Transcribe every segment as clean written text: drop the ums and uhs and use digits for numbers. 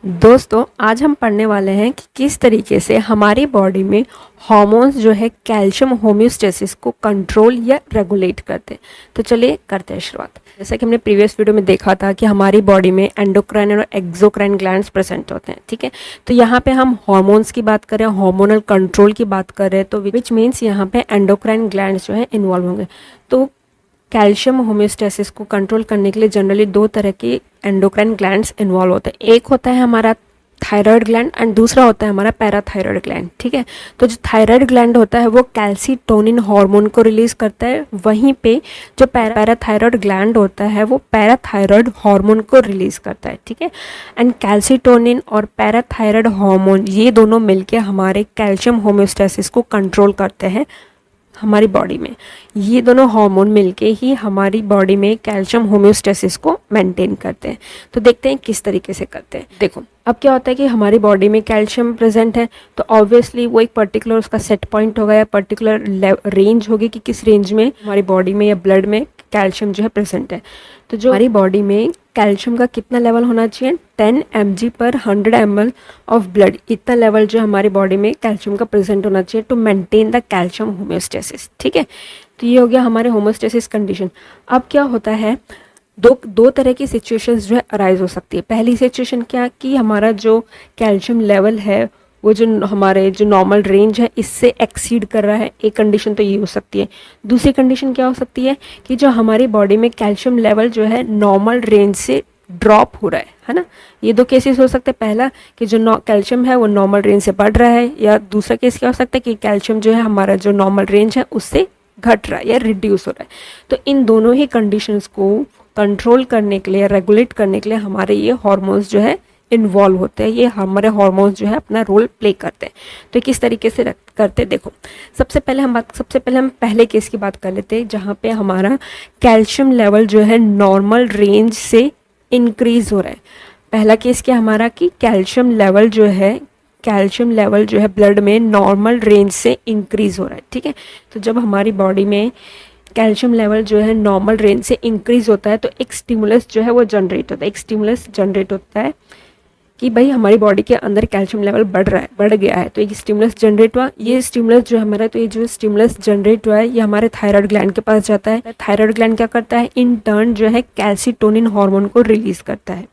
दोस्तों आज हम पढ़ने वाले हैं कि किस तरीके से हमारी बॉडी में हार्मोन्स जो है कैल्शियम होम्योस्टेसिस को कंट्रोल या रेगुलेट करते हैं। तो चलिए करते हैं शुरुआत। जैसा कि हमने प्रीवियस वीडियो में देखा था कि हमारी बॉडी में एंडोक्राइन और एक्सोक्राइन ग्लैंड्स प्रेजेंट होते हैं, ठीक है। तो यहाँ पे हम हार्मोन्स की बात कर रहे हैं, हार्मोनल कंट्रोल की बात कर रहे हैं, तो विच मीन्स यहाँ पे एंडोक्राइन ग्लैंड्स जो है इन्वॉल्व होंगे। तो कैल्शियम होम्योस्टेसिस को कंट्रोल करने के लिए जनरली दो तरह के एंडोक्राइन ग्लैंड्स इन्वॉल्व होते हैं। एक होता है हमारा थायराइड ग्लैंड एंड दूसरा होता है हमारा पैराथायराइड ग्लैंड, ठीक है। तो जो थायराइड ग्लैंड होता है वो कैल्सीटोनिन हार्मोन को रिलीज करता है, वहीं पे जो पैराथायराइड ग्लैंड होता है वो पैराथायराइड हार्मोन को रिलीज करता है, ठीक है। एंड कैल्सीटोनिन और पैराथायराइड हार्मोन ये दोनों मिलके हमारे कैल्शियम होम्योस्टेसिस को कंट्रोल करते हैं हमारी बॉडी में। ये दोनों हार्मोन मिलके ही हमारी बॉडी में कैल्शियम होम्योस्टेसिस को मेंटेन करते हैं। तो देखते हैं किस तरीके से करते हैं। देखो अब क्या होता है कि हमारी बॉडी में कैल्शियम प्रेजेंट है तो ऑब्वियसली वो एक पर्टिकुलर उसका सेट पॉइंट होगा या पर्टिकुलर रेंज होगी कि किस रेंज में हमारी बॉडी में या ब्लड में कैल्शियम जो है प्रेजेंट है। तो जो हमारी बॉडी में कैल्शियम का कितना लेवल होना चाहिए, 10 mg पर 100 ml ऑफ ब्लड, इतना लेवल जो हमारी बॉडी में कैल्शियम का प्रेजेंट होना चाहिए to maintain the calcium homeostasis, ठीक है। तो ये हो गया हमारे होम्योस्टेसिस कंडीशन। अब क्या होता है, दो तरह की सिचुएशंस जो है अराइज हो सकती है। पहली सिचुएशन क्या कि हमारा जो कैल्शियम लेवल है वो जो हमारे जो नॉर्मल रेंज है इससे एक्सीड कर रहा है, एक कंडीशन तो ये हो सकती है। दूसरी कंडीशन क्या हो सकती है कि जो हमारी बॉडी में कैल्शियम लेवल जो है नॉर्मल रेंज से ड्रॉप हो रहा है ना। ये दो केसेस हो सकते हैं। पहला कि जो कैल्शियम है वो नॉर्मल रेंज से बढ़ रहा है, या दूसरा केस क्या हो सकता है कि कैल्शियम जो है हमारा जो नॉर्मल रेंज है उससे घट रहा है या रिड्यूस हो रहा है। तो इन दोनों ही कंडीशंस को कंट्रोल करने के लिए, रेगुलेट करने के लिए हमारे ये हार्मोन्स जो है इन्वॉल्व होते हैं। ये हमारे हार्मोन्स जो है अपना रोल प्ले करते हैं। तो किस तरीके से करते हैं देखो। सबसे पहले हम पहले केस की बात कर लेते हैं जहाँ पे हमारा कैल्शियम लेवल जो है नॉर्मल रेंज से इंक्रीज हो रहा है। पहला केस क्या हमारा कि कैल्शियम लेवल जो है ब्लड में नॉर्मल रेंज से इंक्रीज हो रहा है, ठीक है। तो जब हमारी बॉडी में कैल्शियम लेवल जो है नॉर्मल रेंज से इंक्रीज होता है तो एक स्टिमुलस जो है वो जनरेट होता है कि भाई हमारी बॉडी के अंदर कैल्शियम लेवल बढ़ गया है। तो एक स्टिमुलस जनरेट हुआ। ये स्टिमुलस जो हमारा ये जो स्टिमुलस जनरेट हुआ है ये हमारे थायराइड ग्लैंड के पास जाता है। थायराइड ग्लैंड क्या करता है, इन टर्न जो है कैल्सीटोनिन हार्मोन को रिलीज करता है।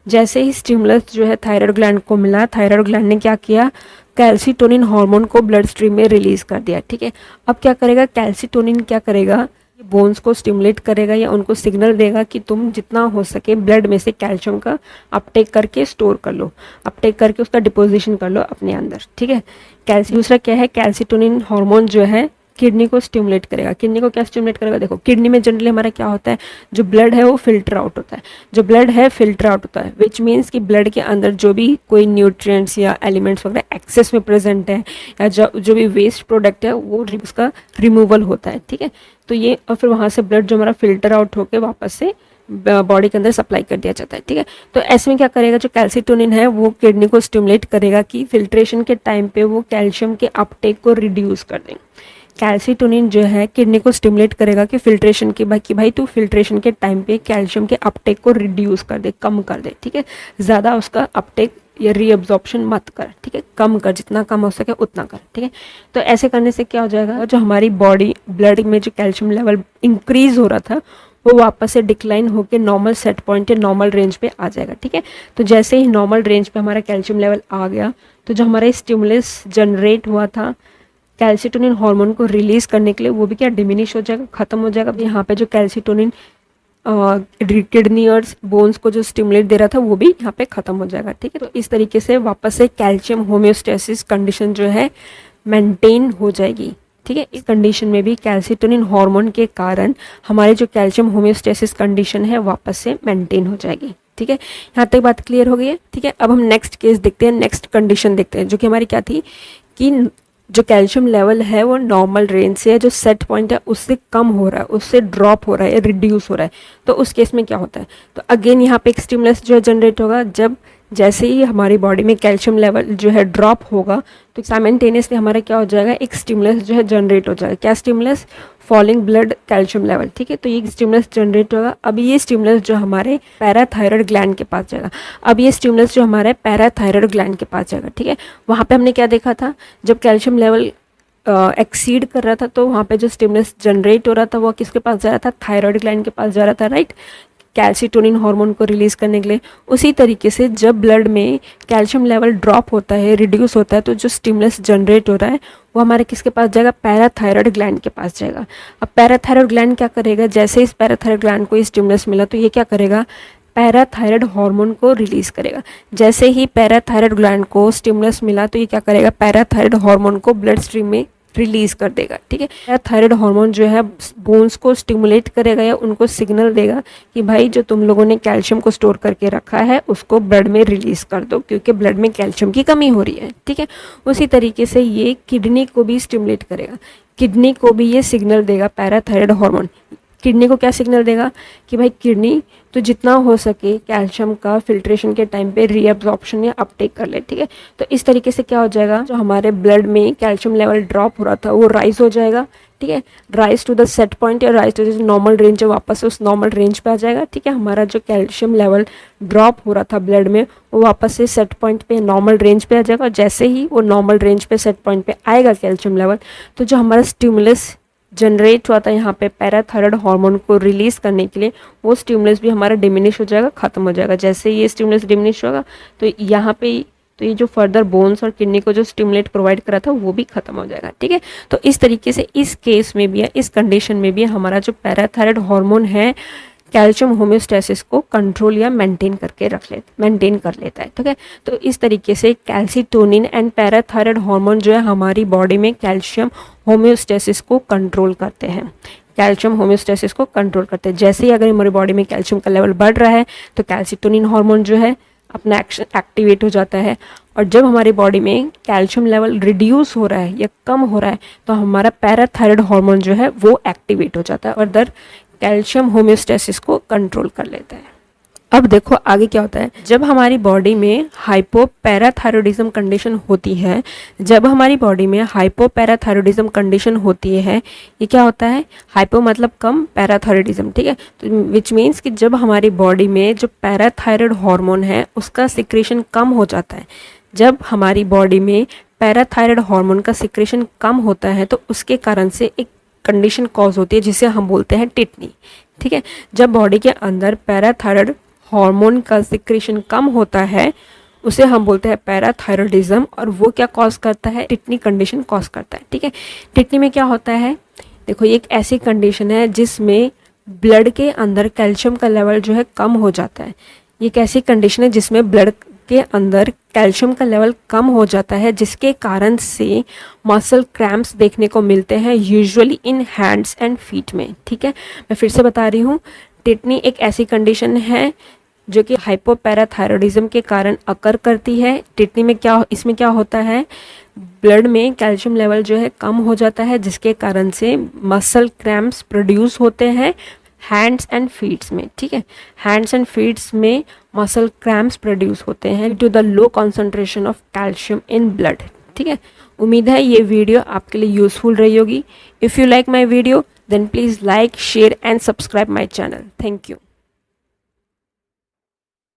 जैसे ही स्टिमुलस जो है थायराइड ग्लैंड को मिला, थायराइड ग्लैंड ने क्या किया, कैल्सीटोनिन हार्मोन को ब्लड स्ट्रीम में रिलीज कर दिया, ठीक है। अब क्या करेगा कैल्सीटोनिन, क्या करेगा, बोन्स को स्टिमुलेट करेगा या उनको सिग्नल देगा कि तुम जितना हो सके ब्लड में से कैल्शियम का अपटेक करके स्टोर कर लो, अपटेक करके उसका डिपोजिशन कर लो अपने अंदर, ठीक है। दूसरा क्या है, कैल्सीटोनिन हार्मोन जो है किडनी को स्टिमुलेट करेगा। किडनी को क्या स्टिमुलेट करेगा, देखो किडनी में जनरली हमारा क्या होता है, जो ब्लड है वो फिल्टर आउट होता है, विच मीन्स कि ब्लड के अंदर जो भी कोई न्यूट्रिएंट्स या एलिमेंट्स वगैरह एक्सेस में प्रेजेंट है या जो भी वेस्ट प्रोडक्ट है वो उसका रिमूवल होता है, ठीक है। तो ये और फिर वहाँ से ब्लड जो हमारा फिल्टर आउट होकर वापस से बॉडी के अंदर सप्लाई कर दिया जाता है, ठीक है। तो ऐसे में क्या करेगा, जो कैल्सीटोनिन है वो किडनी को स्टिमुलेट करेगा कि फिल्ट्रेशन के टाइम पे वो कैल्शियम के अपटेक को रिड्यूस कर दें। कैल्सीटोनिन जो है किडनी को स्टिमुलेट करेगा कि फिल्ट्रेशन की भाई तू फिल्ट्रेशन के टाइम पे कैल्शियम के अपटेक को रिड्यूस कर दे, कम कर दे, ठीक है। ज़्यादा उसका अपटेक या रीअब्जॉर्प्शन मत कर, ठीक है, कम कर, जितना कम हो सके उतना कर, ठीक है। तो ऐसे करने से क्या हो जाएगा, जो हमारी बॉडी ब्लड में जो कैल्शियम लेवल इंक्रीज हो रहा था वो वापस से डिक्लाइन होकर नॉर्मल सेट पॉइंट या नॉर्मल रेंज पे आ जाएगा, ठीक है। तो जैसे ही नॉर्मल रेंज पे हमारा कैल्शियम लेवल आ गया तो जो हमारा स्टिमुलस जनरेट हुआ था कैल्सीटोनिन हार्मोन को रिलीज करने के लिए वो भी क्या डिमिनिश हो जाएगा, खत्म हो जाएगा। यहाँ पे जो कैल्सीटोनिन किडनी और बोन्स को जो स्टिमुलेट दे रहा था वो भी यहाँ पे खत्म हो जाएगा, ठीक है। तो इस तरीके से वापस से कैल्शियम होम्योस्टेसिस कंडीशन जो है मेंटेन हो जाएगी, ठीक है। इस कंडीशन में भी कैल्सीटोनिन हार्मोन के कारण हमारे जो कैल्शियम होम्योस्टेसिस कंडीशन है वापस से मेंटेन हो जाएगी, ठीक है। यहाँ तक बात क्लियर हो गई है, ठीक है। अब हम नेक्स्ट केस देखते हैं, नेक्स्ट कंडीशन देखते हैं जो कि हमारी क्या थी कि जो कैल्शियम लेवल है वो नॉर्मल रेंज से है, जो सेट पॉइंट है उससे कम हो रहा है, उससे ड्रॉप हो रहा है, रिड्यूस हो रहा है। तो उस केस में क्या होता है, तो अगेन यहाँ पे एक स्टिमुलस जो है जनरेट होगा। जैसे ही हमारी बॉडी में कैल्शियम लेवल जो है ड्रॉप होगा तो साइमल्टेनियसली हमारा क्या हो जाएगा, एक स्टिमुलस जो है जनरेट हो जाएगा। क्या stimulus, falling blood calcium level, ठीक है। तो ये स्टिमुलस जनरेट होगा। अब ये स्टिमुलस जो हमारे पैराथायरॉयड ग्लैंड के पास जाएगा। अब ये स्टिमुलस जो हमारे पैराथायरॉयड ग्लैंड के पास जाएगा, ठीक है। वहाँ पे हमने क्या देखा था, जब कैल्शियम लेवल एक्सीड कर रहा था तो वहाँ पे जो स्टिमुलस जनरेट हो रहा था वो किसके पास जा रहा था, थायराइड ग्लैंड के पास जा रहा था, राइट, कैल्सिटोनिन हार्मोन को रिलीज करने के लिए। उसी तरीके से जब ब्लड में कैल्शियम लेवल ड्रॉप होता है, रिड्यूस होता है, तो जो स्टिमुलस जनरेट हो रहा है वो हमारे किसके पास जाएगा, पैराथायरॉयड ग्लैंड के पास जाएगा। अब पैराथायरॉयड ग्लैंड क्या करेगा, जैसे इस पैराथायरॉयड ग्लैंड को स्टिमुलस मिला तो ये क्या करेगा, पैराथायरॉयड हार्मोन को रिलीज करेगा। जैसे ही पैराथायरॉयड ग्लैंड को स्टिमुलस मिला तो ये क्या करेगा, पैराथायरॉयड हार्मोन को ब्लड स्ट्रीम में रिलीज कर देगा, ठीक है। थायराइड हार्मोन जो है बोन्स को स्टिमुलेट करेगा या उनको सिग्नल देगा कि भाई जो तुम लोगों ने कैल्शियम को स्टोर करके रखा है उसको ब्लड में रिलीज कर दो, क्योंकि ब्लड में कैल्शियम की कमी हो रही है, ठीक है। उसी तरीके से ये किडनी को भी स्टिमुलेट करेगा, किडनी को भी ये सिग्नल देगा पैराथायराइड हार्मोन। किडनी को क्या सिग्नल देगा कि भाई किडनी तो जितना हो सके कैल्शियम का फिल्ट्रेशन के टाइम पे रीअब्जॉर्प्शन या अपटेक कर ले, ठीक है। तो इस तरीके से क्या हो जाएगा, जो हमारे ब्लड में कैल्शियम लेवल ड्रॉप हो रहा था वो राइज हो जाएगा, ठीक है। Rise to the set point या rise to the normal range, वापस उस नॉर्मल रेंज पे आ जाएगा, ठीक है। हमारा जो कैल्शियम लेवल ड्रॉप हो रहा था ब्लड में वो वापस से सेट पॉइंट पे नॉर्मल रेंज पे आ जाएगा। और जैसे ही वो नॉर्मल रेंज पे सेट पॉइंट पे आएगा कैल्शियम लेवल, तो जो हमारा स्टिमुलस जनरेट हुआ था यहाँ पे पैराथायरॉयड हार्मोन को रिलीज करने के लिए, वो स्टिमुलस भी हमारा डिमिनिश हो जाएगा, खत्म हो जाएगा। जैसे ये स्टिमुलस डिमिनिश होगा तो यहाँ पे तो ये जो फर्दर बोन्स और किडनी को जो स्टिमुलेट प्रोवाइड करा था वो भी खत्म हो जाएगा, ठीक है। तो इस तरीके से इस केस में भी या इस कंडीशन में भी हमारा जो पैराथायरॉयड हार्मोन है कैल्शियम होम्योस्टेसिस को कंट्रोल या मेंटेन कर लेता है, ठीक है। तो इस तरीके से कैल्सिटोनिन एंड पैराथायरॉयड हार्मोन जो है हमारी बॉडी में कैल्शियम होम्योस्टेसिस को कंट्रोल करते हैं, कैल्शियम होम्योस्टेसिस को कंट्रोल करते हैं। जैसे ही अगर हमारी बॉडी में कैल्शियम का लेवल बढ़ रहा है तो कैल्सिटोनिन हार्मोन जो है अपना एक्शन एक्टिवेट हो जाता है, और जब हमारी बॉडी में कैल्शियम लेवल रिड्यूस हो रहा है या कम हो रहा है तो हमारा पैराथायरॉयड हार्मोन जो है वो एक्टिवेट हो जाता है और दर कैल्शियम होम्योस्टेसिस को कंट्रोल कर लेता है। अब देखो आगे क्या होता है, जब हमारी बॉडी में हाइपोपैराथायरॉयडिज्म कंडीशन होती है, जब हमारी बॉडी में हाइपोपैराथायरॉयडिज्म कंडीशन होती है, ये क्या होता है, हाइपो मतलब कम, पैराथायरॉयडिज्म, ठीक है। तो विच मीन्स कि जब हमारी बॉडी में जो पैराथायरॉयड हार्मोन है उसका सिक्रेशन कम हो जाता है, जब हमारी बॉडी में पैराथायरॉयड हार्मोन का सिक्रेशन कम होता है तो उसके कारण से एक कंडीशन कॉज होती है जिसे हम बोलते हैं टिटनी, ठीक है। जब बॉडी के अंदर पैराथायरॉयड हार्मोन का सिक्रेशन कम होता है उसे हम बोलते हैं पैराथायरॉयडिज्म, और वो क्या कॉज करता है, टिटनी कंडीशन कॉज करता है, ठीक है। टिटनी में क्या होता है, देखो ये एक ऐसी कंडीशन है जिसमें ब्लड के अंदर कैल्शियम का लेवल जो है कम हो जाता है। ये एक ऐसी कंडीशन है जिसमें ब्लड के अंदर कैल्शियम का लेवल कम हो जाता है, जिसके कारण से मसल क्रैम्प्स देखने को मिलते हैं, usually in hands and feet में, ठीक है। मैं फिर से बता रही हूँ, टिटनी एक ऐसी कंडीशन है जो कि हाइपोपैराथायरॉयडिज्म के कारण अकर करती है। टिटनी में इसमें क्या होता है, ब्लड में कैल्शियम लेवल जो है कम हो जाता है, जिसके कारण से मसल क्रैम्प्स प्रोड्यूस होते हैं हैंड्स एंड फीट्स में, ठीक है। हैंड्स एंड फीट्स में मसल क्रैम्प्स प्रोड्यूस होते हैं due to the low concentration of calcium in blood, ठीक है। उम्मीद है ये वीडियो आपके लिए यूजफुल रही होगी। If you like my video then please like, share and subscribe my channel. Thank you.